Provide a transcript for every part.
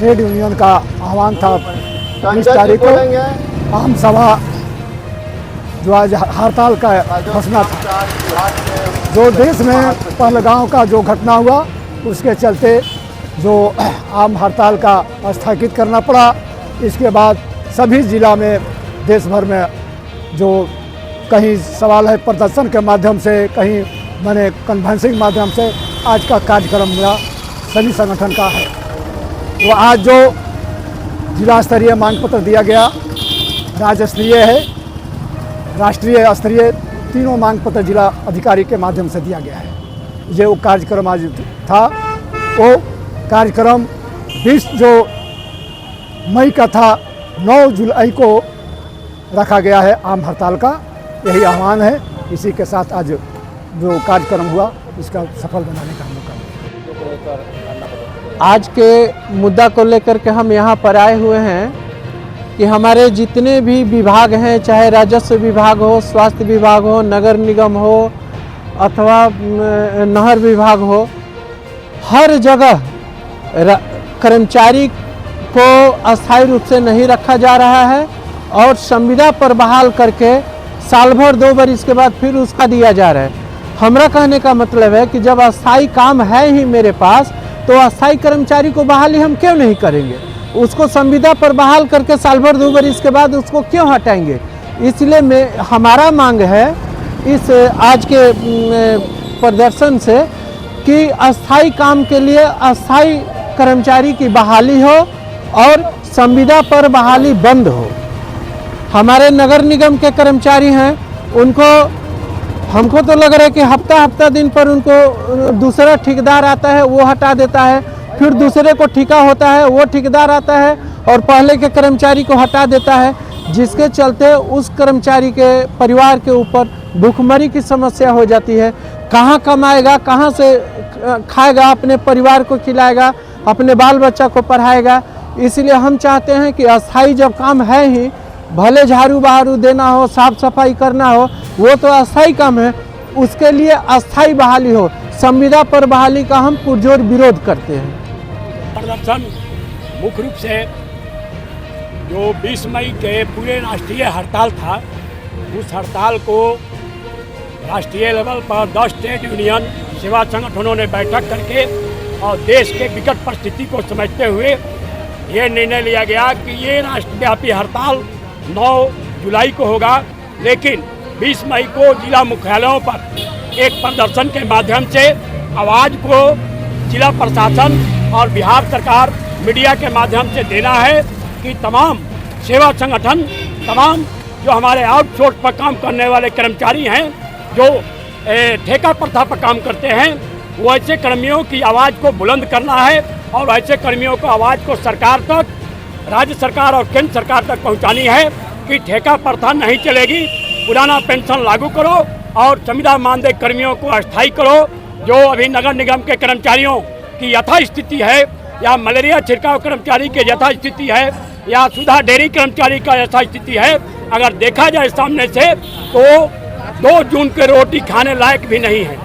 Trade union का आह्वान था 20 तारीख को आम सभा जो आज हड़ताल का घोषणा था। जो देश में पहलगांव का जो घटना हुआ उसके चलते जो आम हड़ताल का स्थगित करना पड़ा। इसके बाद सभी ज़िला में देश भर में जो कहीं सवाल है प्रदर्शन के माध्यम से, कहीं मैंने कन्वेंसिंग माध्यम से आज का कार्यक्रम मेरा सभी संगठन का है। तो आज जो जिला स्तरीय मांग पत्र दिया गया, राज्य स्तरीय है, राष्ट्रीय स्तरीय, तीनों मांग पत्र जिला अधिकारी के माध्यम से दिया गया है। ये वो कार्यक्रम आज था। वो कार्यक्रम 20 जो मई का था, 9 जुलाई को रखा गया है आम हड़ताल का। यही आह्वान है। इसी के साथ आज जो कार्यक्रम हुआ इसका सफल बनाने का मौका मिला। आज के मुद्दा को लेकर के हम यहाँ पर आए हुए हैं कि हमारे जितने भी विभाग हैं, चाहे राजस्व विभाग हो, स्वास्थ्य विभाग हो, नगर निगम हो अथवा नहर विभाग हो, हर जगह कर्मचारी को अस्थायी रूप से नहीं रखा जा रहा है और संविदा पर बहाल करके साल भर 2 बार इसके बाद फिर उसका दिया जा रहा है। हमारा कहने का मतलब है कि जब अस्थायी काम है ही मेरे पास, तो अस्थायी कर्मचारी को बहाली हम क्यों नहीं करेंगे? उसको संविदा पर बहाल करके साल भर 2 बार इसके बाद उसको क्यों हटाएंगे? इसलिए हमारा मांग है इस आज के प्रदर्शन से कि अस्थायी काम के लिए अस्थायी कर्मचारी की बहाली हो और संविदा पर बहाली बंद हो। हमारे नगर निगम के कर्मचारी हैं, हमको तो लग रहा है कि हफ्ता दिन पर उनको दूसरा ठेकेदार आता है, वो हटा देता है, फिर दूसरे को ठेका होता है, वो ठेकेदार आता है और पहले के कर्मचारी को हटा देता है, जिसके चलते उस कर्मचारी के परिवार के ऊपर भूखमरी की समस्या हो जाती है। कहाँ कमाएगा, कहाँ से खाएगा, अपने परिवार को खिलाएगा, अपने बाल बच्चा को पढ़ाएगा। इसलिए हम चाहते हैं कि अस्थायी जब काम है ही, भले झाड़ू बहारू देना हो, साफ सफाई करना हो, वो तो अस्थायी काम है, उसके लिए अस्थायी बहाली हो। संविदा पर बहाली का हम पुरजोर विरोध करते हैं। प्रदर्शन मुख्य रूप से जो 20 मई के पूरे राष्ट्रीय हड़ताल था, उस हड़ताल को राष्ट्रीय लेवल पर 10 ट्रेड यूनियन सेवा संगठनों ने बैठक करके और देश के विकट परिस्थिति को समझते हुए ये निर्णय लिया गया कि ये राष्ट्रव्यापी हड़ताल 9 जुलाई को होगा, लेकिन 20 मई को जिला मुख्यालयों पर एक प्रदर्शन के माध्यम से आवाज़ को जिला प्रशासन और बिहार सरकार मीडिया के माध्यम से देना है कि तमाम सेवा संगठन, तमाम जो हमारे आउटसोर्स पर काम करने वाले कर्मचारी हैं, जो ठेका प्रथा पर काम करते हैं, वो ऐसे कर्मियों की आवाज़ को बुलंद करना है और ऐसे कर्मियों को आवाज़ को सरकार तक, राज्य सरकार और केंद्र सरकार तक पहुंचानी है कि ठेका प्रथा नहीं चलेगी, पुराना पेंशन लागू करो और संविदा मानदेय कर्मियों को अस्थायी करो। जो अभी नगर निगम के कर्मचारियों की यथास्थिति है, या मलेरिया छिड़काव कर्मचारी की यथास्थिति है, या सुधा डेयरी कर्मचारी का यथास्थिति है, अगर देखा जाए सामने से तो 2 जून के रोटी खाने लायक भी नहीं है।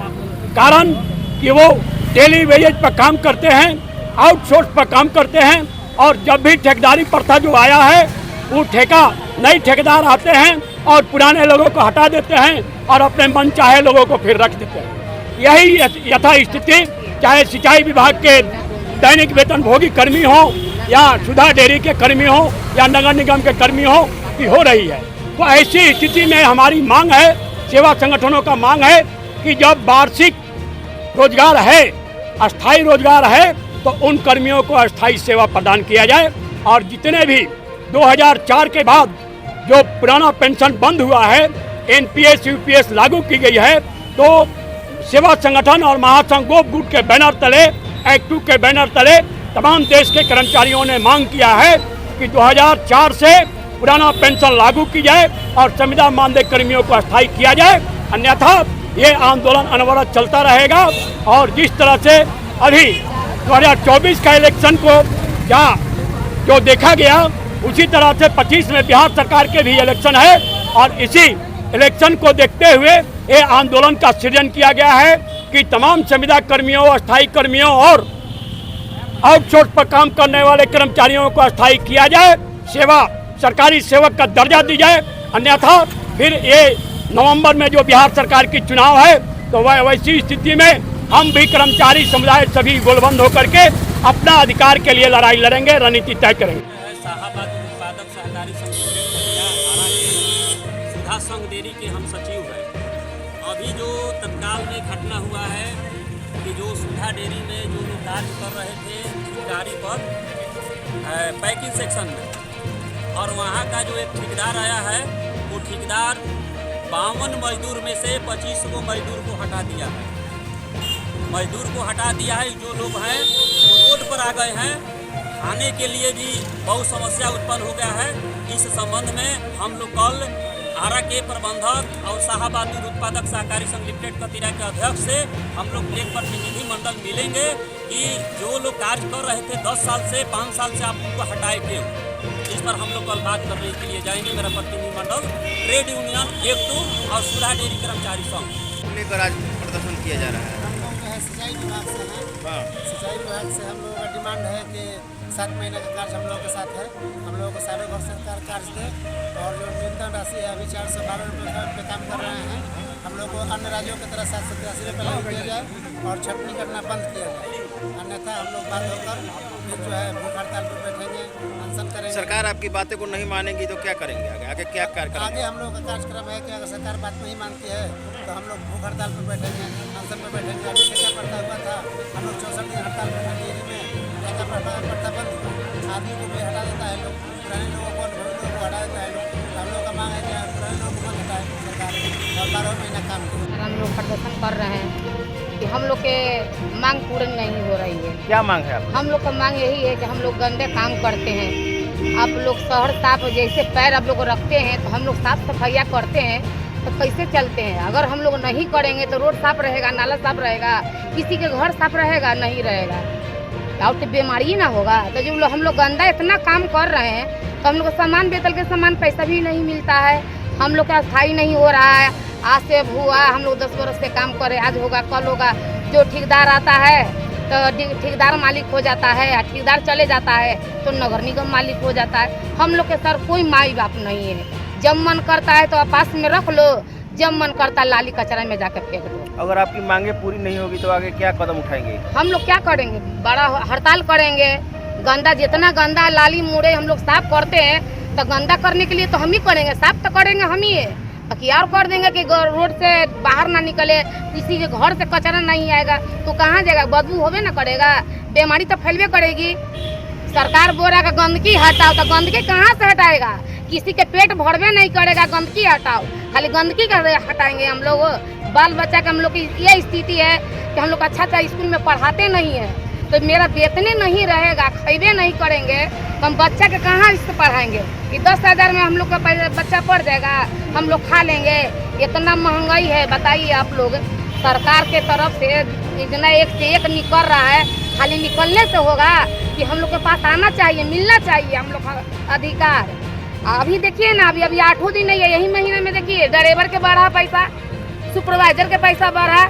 कारण कि वो डेली वेजेज पर काम करते हैं, आउटसोर्स पर काम करते हैं, और जब भी ठेकेदारी प्रथा जो आया है, वो नए ठेकेदार आते हैं और पुराने लोगों को हटा देते हैं और अपने मन चाहे लोगों को फिर रख देते हैं। यही यथास्थिति चाहे सिंचाई विभाग के दैनिक वेतनभोगी कर्मी हो, या सुधा डेयरी के कर्मी हो, या नगर निगम के कर्मी हो, की हो रही है। तो ऐसी स्थिति में हमारी मांग है, सेवा संगठनों का मांग है कि जब वार्षिक रोजगार है, अस्थायी रोजगार है, तो उन कर्मियों को अस्थायी सेवा प्रदान किया जाए। और जितने भी 2004 के बाद जो पुराना पेंशन बंद हुआ है, एनपीएस यूपीएस लागू की गई है, तो सेवा संगठन और महासंघ गोप गुट के बैनर तले, एक्ट 2 के बैनर तले तमाम देश के कर्मचारियों ने मांग किया है कि 2004 से पुराना पेंशन लागू की जाए और संविदा मानदेय कर्मियों को अस्थायी किया जाए, अन्यथा ये आंदोलन अनवरत चलता रहेगा। और जिस तरह से अभी 2024 का इलेक्शन को जो देखा गया, उसी तरह से 25 में बिहार सरकार के भी इलेक्शन है, और इसी इलेक्शन को देखते हुए ये आंदोलन का सृजन किया गया है कि तमाम संविदा कर्मियों, अस्थायी कर्मियों और आउटसोर्स पर काम करने वाले कर्मचारियों को अस्थायी किया जाए, सेवा सरकारी सेवक का दर्जा दी जाए। अन्यथा फिर ये नवंबर में जो बिहार सरकार की चुनाव है तो वह वैसी स्थिति में हम भी कर्मचारी समुदाय सभी गोलबंद होकर के अपना अधिकार के लिए लड़ाई लड़ेंगे, रणनीति तय करेंगे। शाहाबाद उत्पादक सहकारी संघ आरा के सुधा संघ डेयरी के हम सचिव हैं। अभी जो तत्काल में घटना हुआ है कि जो सुधा डेयरी में जो लोग कार्य कर रहे थे ठेकेदारी पर पैकिंग सेक्शन में, और वहाँ का जो एक ठेकेदार आया है वो ठेकेदार 52 मजदूर में से 25 को मजदूर को हटा दिया है। मजदूर को हटा दिया है। जो लोग हैं वो रोड पर आ गए हैं। खाने के लिए भी बहुत समस्या उत्पन्न हो गया है। इस संबंध में हम लोग कल आरा के प्रबंधक और शाहाबाद दूध उत्पादक सहकारी संघ लिमिटेड कतीरा के अध्यक्ष से हम लोग एक प्रतिनिधि मंडल मिलेंगे कि जो लोग कार्य कर रहे थे 10 साल से 5 साल से आप उनको हटाए क्यों। इस पर हम लोग कल बात करने के लिए जाएंगे। मेरा प्रतिनिधि मंडल ट्रेड यूनियन एकटू और सुधा डेयरी कर्मचारी संघ लेकर आज प्रदर्शन किया जा रहा है। सिंचाई विभाग से है। सिंचाई विभाग से हम लोगों का डिमांड है कि 7 महीने का कार्य हम लोगों के साथ है। हम लोगों को सालों भर सरकार कार्य दे, और जो न्यूनतम राशि है अभी 412 रुपये पे काम कर रहे हैं। हम लोग को अन्य राज्यों की तरह 783 रुपये लागू किया जाए और छटनी करना बंद किया जाए। अन्यथा हम लोग बात होकर फिर जो है भूख हड़ताल पर बैठेंगे, अनशन करेंगे। सरकार आपकी बातें को नहीं मानेगी तो क्या करेंगे? आगे क्या कार्यक्रम? आगे हम लोग का कार्यक्रम है कि अगर सरकार बात नहीं मानती है तो हम लोग भूख हड़ताल पर बैठेंगे, अनशन पर बैठेंगे। अभी ठेका पड़ता हुआ था, हम लोग 64 दिन हड़ताल पर डेयरी में ठेका पड़ता बंद हुआ। आदमी को भी हटा देता है लोग, पुराने लोगों को अनुभवी लोगों को हटा देता है लोग। हम लोग का मांग है कि पुराने लोगों को मत हटाए सरकार, और 12 महीना काम करें। हम लोग प्रदर्शन कर रहे हैं कि हम लोग के मांग पूरी नहीं हो रही है। क्या मांग है आपकी? हम लोग का मांग यही है कि हम लोग गंदे काम करते हैं। आप लोग शहर साफ जैसे पैर आप लोग रखते हैं तो हम लोग साफ सफाइया करते हैं तो कैसे चलते हैं? अगर हम लोग नहीं करेंगे तो रोड साफ रहेगा, नाला साफ रहेगा, किसी के घर साफ रहेगा नहीं रहेगा, और तो बीमारी ना होगा। तो जब हम लोग गंदा इतना काम कर रहे हैं तो हम लोग को सामान बेतल के सामान पैसा भी नहीं मिलता है। हम लोग का स्थायी नहीं हो रहा है। आज से हुआ हम लोग 10 बरस से काम करे, आज होगा कल होगा। जो ठेकेदार आता है तो ठेकेदार मालिक हो जाता है, ठेकेदार चले जाता है तो नगर निगम मालिक हो जाता है। हम लोग के सर कोई माई बाप नहीं है। जब मन करता है तो पास में रख लो, जब मन करता है लाली कचरा में जाकर फेंक दो। अगर आपकी मांगे पूरी नहीं होगी तो आगे क्या कदम उठाएंगे? हम लोग क्या करेंगे? बड़ा हड़ताल करेंगे। गंदा जितना गंदा लाली मुड़े हम लोग साफ करते हैं तो गंदा करने के लिए तो हम ही करेंगे, साफ तो करेंगे हम ही है। बाकी और कर देंगे कि रोड से बाहर ना निकले, किसी के घर से कचरा नहीं आएगा तो कहाँ जाएगा? बदबू होबे ना करेगा, बीमारी तो फैलबे करेगी। सरकार बोल रहा है गंदगी हटाओ, तो गंदगी कहाँ से हटाएगा? किसी के पेट भरबे नहीं करेगा, गंदगी हटाओ। खाली गंदगी का हटाएंगे हम लोग? बाल बच्चा का हम लोग की ये स्थिति है कि हम लोग अच्छा स्कूल में पढ़ाते नहीं है तो मेरा वेतने नहीं रहेगा, खैबे नहीं करेंगे तो हम बच्चा के कहाँ इससे पढ़ाएंगे? कि 10,000 में हम लोग का बच्चा पढ़ जाएगा, हम लोग खा लेंगे? इतना महंगाई है, बताइए आप लोग। सरकार के तरफ से इतना एक से एक निकल रहा है, खाली निकलने से होगा कि हम लोग के पास आना चाहिए, मिलना चाहिए हम लोग का अधिकार। अभी देखिए ना, अभी 8 दिन नहीं है, यही महीने में देखिए ड्राइवर के बढ़ा पैसा, सुपरवाइजर के पैसा बढ़ा,